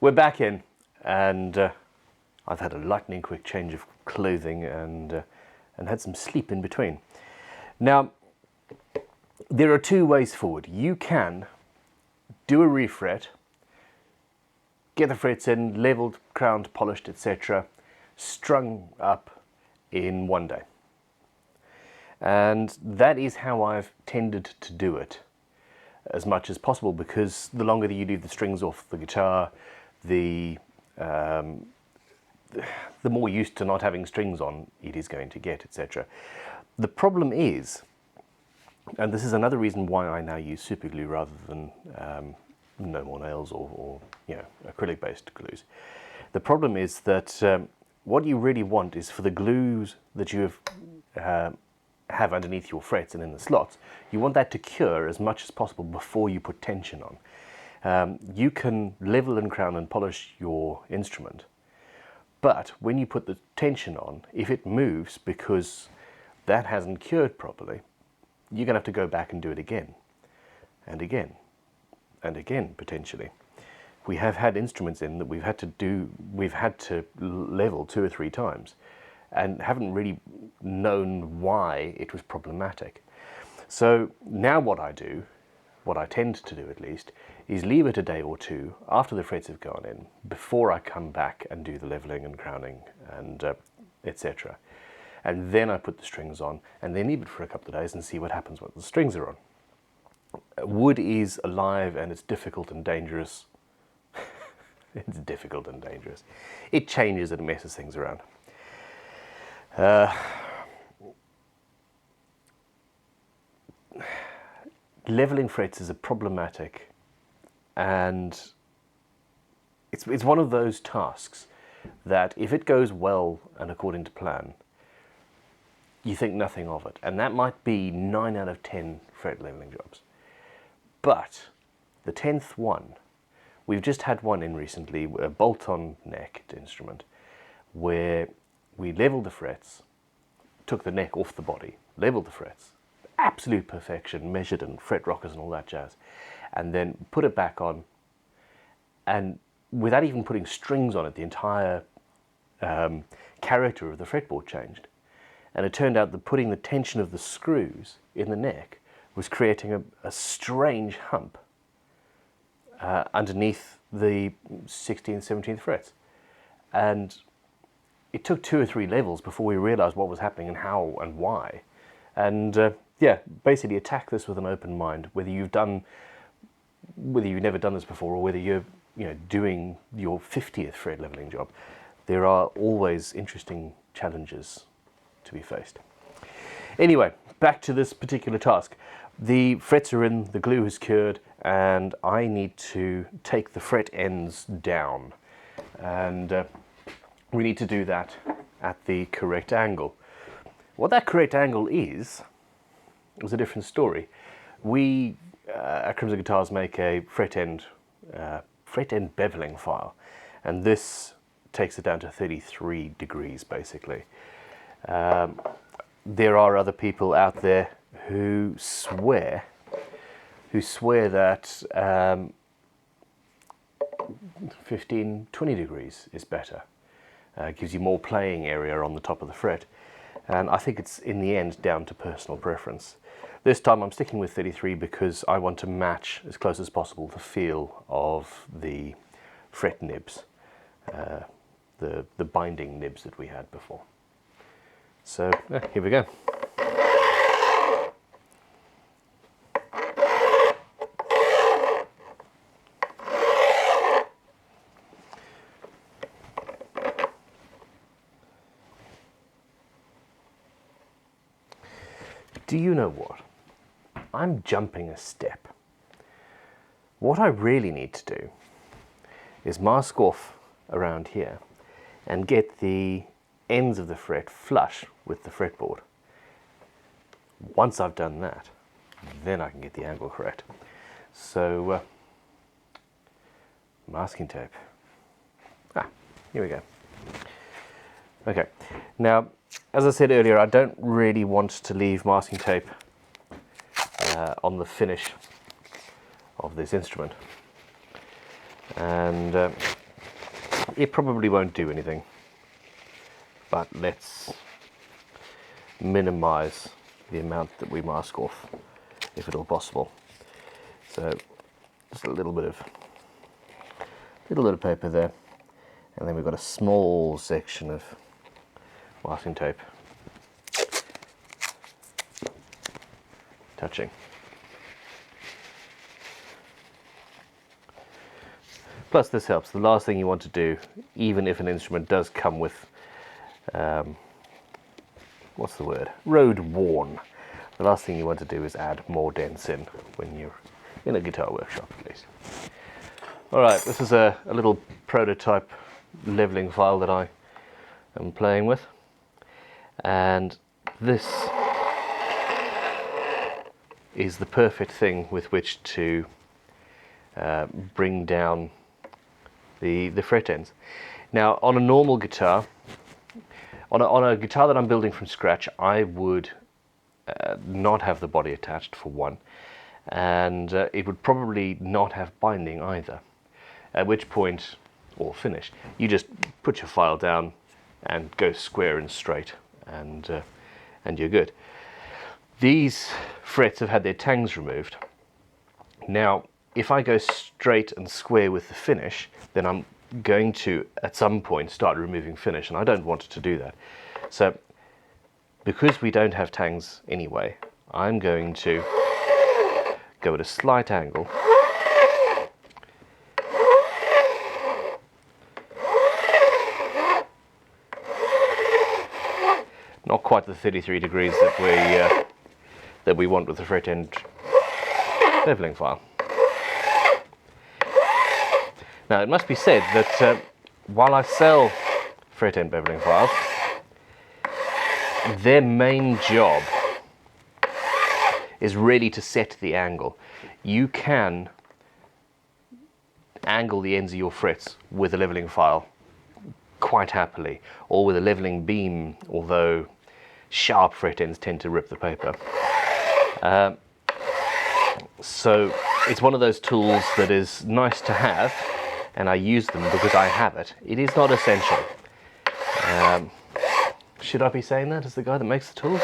We're back in, and I've had a lightning quick change of clothing and had some sleep in between. Now, there are two ways forward. You can do a refret, get the frets in, leveled, crowned, polished, etc., strung up in one day. And that is how I've tended to do it as much as possible, because the longer that you leave the strings off the guitar, the more used to not having strings on it is going to get, etc. The problem is, and this is another reason why I now use super glue rather than no more nails or acrylic based glues. The problem is that what you really want is for the glues that you have underneath your frets and in the slots, you want that to cure as much as possible before you put tension on. You can level and crown and polish your instrument, but when you put the tension on, if it moves because that hasn't cured properly, you're going to have to go back and do it again and again and again, potentially. We have had instruments in that we've had to level 2 or 3 times and haven't really known why it was problematic. So now what I tend to do at least, is leave it a day or two after the frets have gone in, before I come back and do the leveling and crowning and etc. And then I put the strings on, and then leave it for a couple of days and see what happens when the strings are on. Wood is alive and it's difficult and dangerous. It's difficult and dangerous. It changes and messes things around. Leveling frets is a problematic, and it's one of those tasks that if it goes well and according to plan, you think nothing of it, and that might be 9 out of 10 fret leveling jobs. But the 10th one, we've just had one in recently, a bolt-on necked instrument, where we leveled the frets, took the neck off the body, leveled the frets, absolute perfection, measured and fret rockers and all that jazz, and then put it back on, and without even putting strings on it, the entire character of the fretboard changed. And it turned out that putting the tension of the screws in the neck was creating a strange hump underneath the 16th, 17th frets. And it took 2 or 3 levels before we realized what was happening and how and why. And yeah, basically attack this with an open mind, whether you've never done this before, or whether you're doing your 50th fret leveling job. There are always interesting challenges to be faced. Anyway, back to this particular task. The frets are in, the glue is cured, and I need to take the fret ends down, and we need to do that at the correct angle. What that correct angle is a different story. We at Crimson Guitars make a fret end beveling file, and this takes it down to 33 degrees basically. There are other people out there who swear that 15, 20 degrees is better. Gives you more playing area on the top of the fret, and I think it's in the end down to personal preference. This time I'm sticking with 33 because I want to match as close as possible the feel of the fret nibs, the binding nibs that we had before. So here we go. Do you know what? I'm jumping a step. What I really need to do is mask off around here and get the ends of the fret flush with the fretboard. Once I've done that, then I can get the angle correct. So, masking tape. Here we go. Okay, now, as I said earlier, I don't really want to leave masking tape on the finish of this instrument. And it probably won't do anything, but let's minimize the amount that we mask off if at all possible. So just a little bit of paper there, and then we've got a small section of masking tape touching. Plus this helps. The last thing you want to do, even if an instrument does come with, what's the word? Road worn. The last thing you want to do is add more dents in when you're in a guitar workshop, at least. Alright, this is a little prototype leveling file that I am playing with. And this is the perfect thing with which to bring down the fret ends. Now, on a normal guitar, on a guitar that I'm building from scratch, I would not have the body attached, for one, and it would probably not have binding either. At which point, or finish, you just put your file down and go square and straight, and you're good. These frets have had their tangs removed. Now, if I go straight and square with the finish, then I'm going to, at some point, start removing finish, and I don't want to do that. So, because we don't have tangs anyway, I'm going to go at a slight angle. Not quite the 33 degrees that we want with the fret end beveling file. Now, it must be said that while I sell fret end beveling files, their main job is really to set the angle. You can angle the ends of your frets with a leveling file quite happily, or with a leveling beam, although sharp fret ends tend to rip the paper. So it's one of those tools that is nice to have, and I use them because I have it. It is not essential. Should I be saying that as the guy that makes the tools?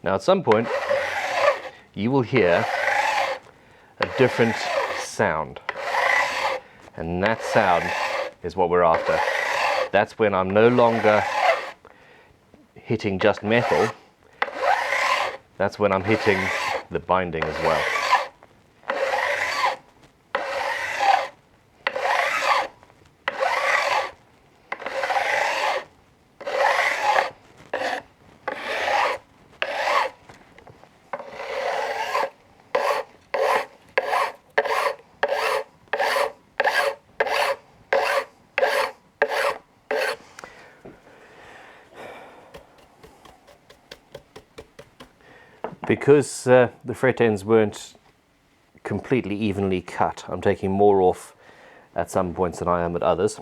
Now, at some point, you will hear a different sound, and that sound is what we're after. That's when I'm no longer hitting just metal, that's when I'm hitting the binding as well. Because the fret ends weren't completely evenly cut, I'm taking more off at some points than I am at others.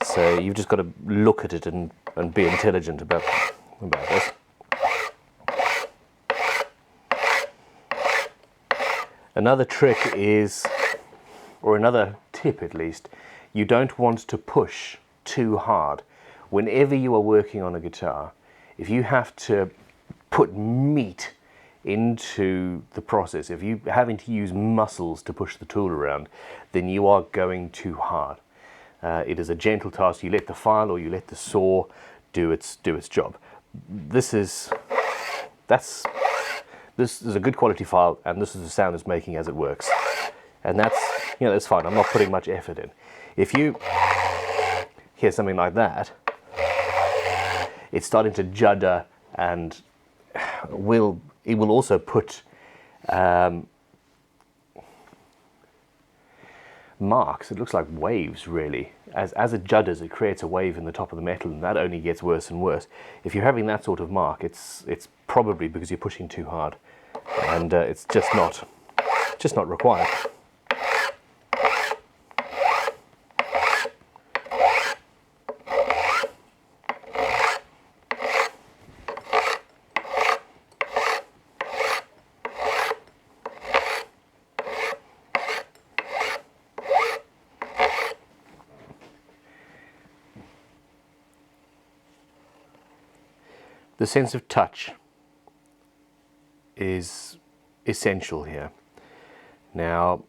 So you've just got to look at it and be intelligent about this. Another trick is, or another tip at least, you don't want to push too hard. Whenever you are working on a guitar, if you have to put meat into the process, if you're having to use muscles to push the tool around, then you are going too hard. It is a gentle task. You let the file or you let the saw do its job. This is a good quality file, and this is the sound it's making as it works, and that's fine. I'm not putting much effort in. If you hear something like that, it's starting to judder, and it will also put marks. It looks like waves, really. As it judders, it creates a wave in the top of the metal, and that only gets worse and worse. If you're having that sort of mark, it's probably because you're pushing too hard, and it's just not required. the sense of touch is essential here. Now,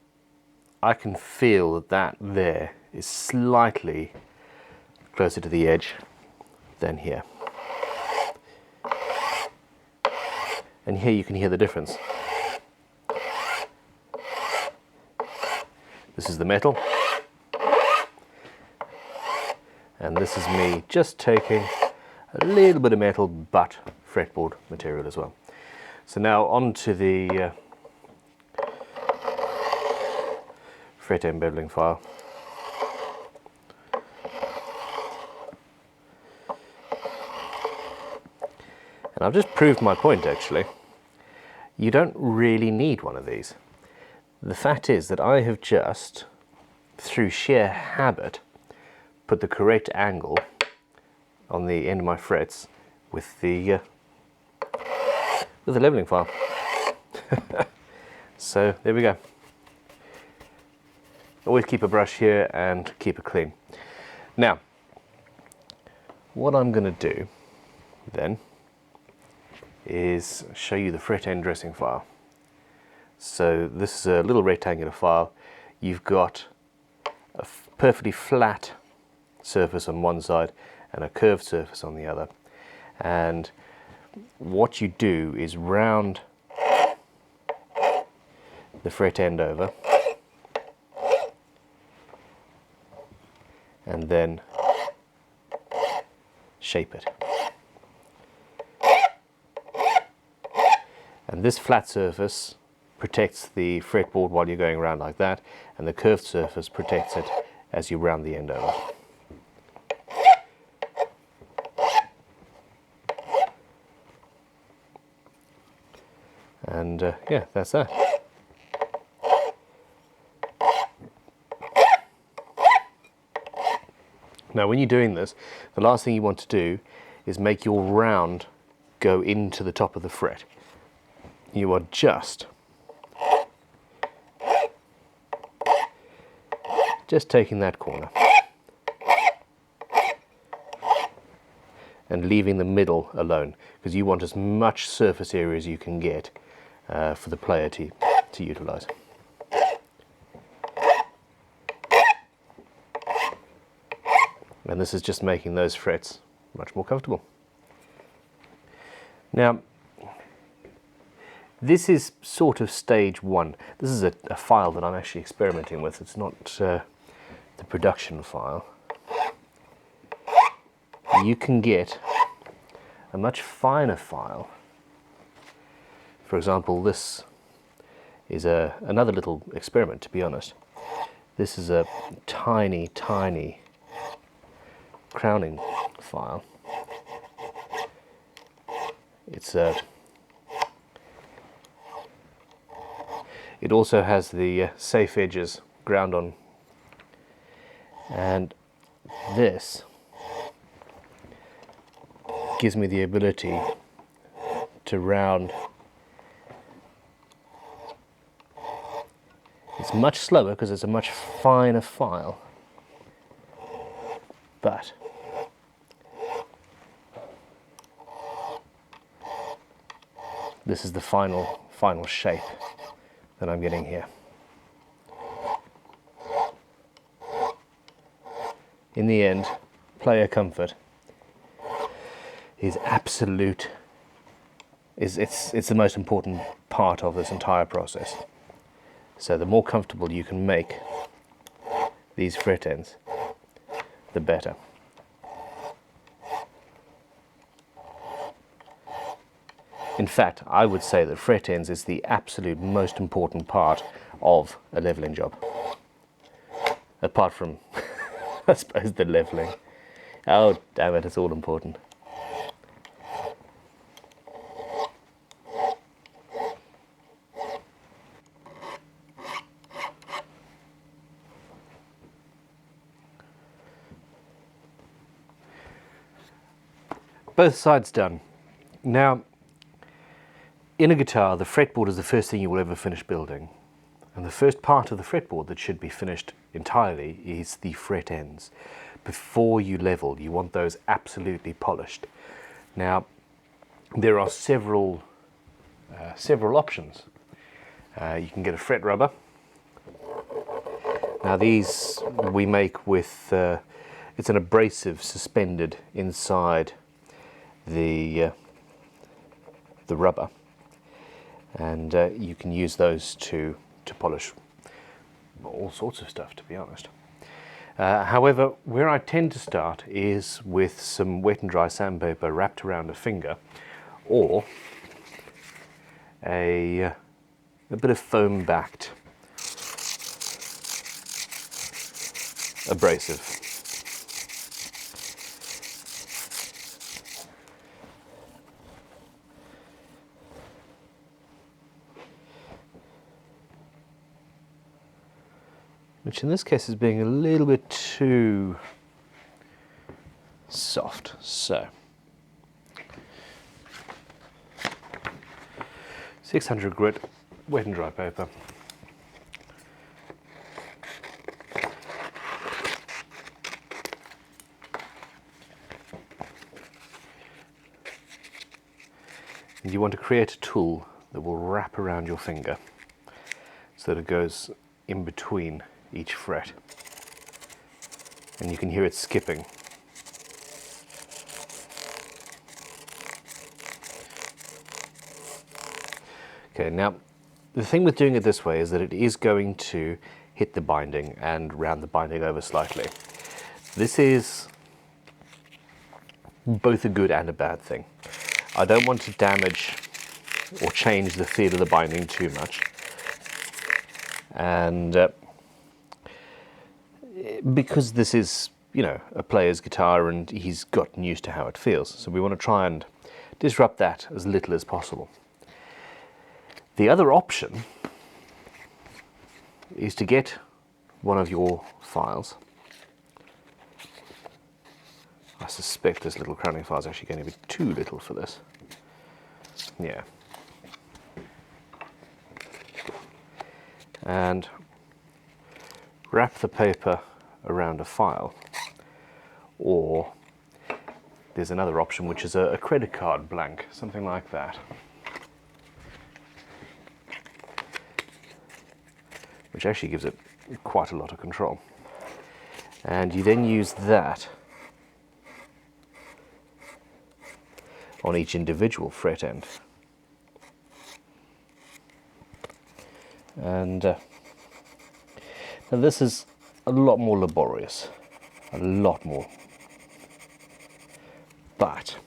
I can feel that that there is slightly closer to the edge than here. And here you can hear the difference. This is the metal, and this is me just taking a little bit of metal but fretboard material as well. So now on to the fret end beveling file. And I've just proved my point actually. You don't really need one of these. The fact is that I have just, through sheer habit, put the correct angle on the end of my frets with the leveling file. So there we go. Always keep a brush here and keep it clean. Now, what I'm going to do then is show you the fret end dressing file. So this is a little rectangular file. You've got a perfectly flat surface on one side and a curved surface on the other. And what you do is round the fret end over and then shape it. And this flat surface protects the fretboard while you're going around like that, and the curved surface protects it as you round the end over. And yeah, that's that. Now when you're doing this, the last thing you want to do is make your round go into the top of the fret. You are just taking that corner and leaving the middle alone, because you want as much surface area as you can get for the player to utilize. And this is just making those frets much more comfortable. Now, this is sort of stage one. This is a file that I'm actually experimenting with. It's not the production file. You can get a much finer file. For example, this is another little experiment, to be honest. This is a tiny, tiny crowning file. It also has the safe edges ground on, and this gives me the ability to round. It's much slower because it's a much finer file, but this is the final shape that I'm getting here. In the end, player comfort is absolute. It's the most important part of this entire process. So the more comfortable you can make these fret ends, the better. In fact, I would say that fret ends is the absolute most important part of a leveling job. Apart from, I suppose, the leveling. Oh, damn it, it's all important. Both sides done. Now, in a guitar, the fretboard is the first thing you will ever finish building. And the first part of the fretboard that should be finished entirely is the fret ends. Before you level, you want those absolutely polished. Now, there are several options. You can get a fret rubber. Now these we make with, it's an abrasive suspended inside the rubber, and you can use those to polish all sorts of stuff, to be honest. However, where I tend to start is with some wet and dry sandpaper wrapped around a finger, or a bit of foam backed abrasive. Which in this case is being a little bit too soft. So 600 grit wet and dry paper. And you want to create a tool that will wrap around your finger so that it goes in between each fret, and you can hear it skipping. Okay, now the thing with doing it this way is that it is going to hit the binding and round the binding over slightly. This is both a good and a bad thing. I don't want to damage or change the feel of the binding too much, and because this is, you know, a player's guitar and he's gotten used to how it feels, so we want to try and disrupt that as little as possible. The other option is to get one of your files. I suspect this little crowning file is actually going to be too little for this. Yeah. And wrap the paper around a file, or there's another option which is a credit card blank, something like that, which actually gives it quite a lot of control. And you then use that on each individual fret end. And now this is a lot more laborious, a lot more. But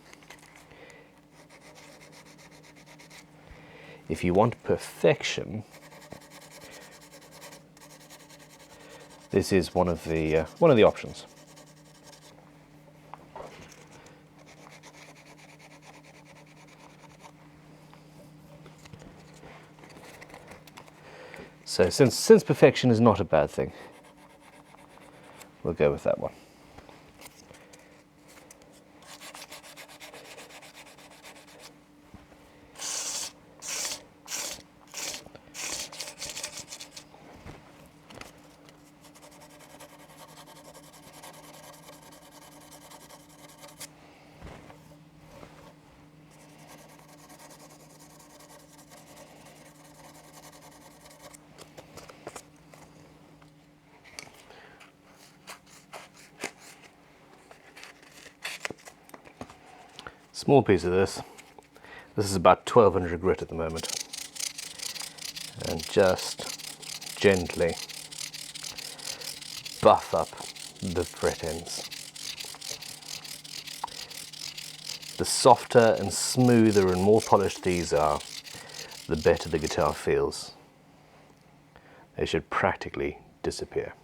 if you want perfection, this is one of the options. So since perfection is not a bad thing, we'll go with that one. Small piece of this. This is about 1200 grit at the moment. And just gently buff up the fret ends. The softer and smoother and more polished these are, the better the guitar feels. They should practically disappear.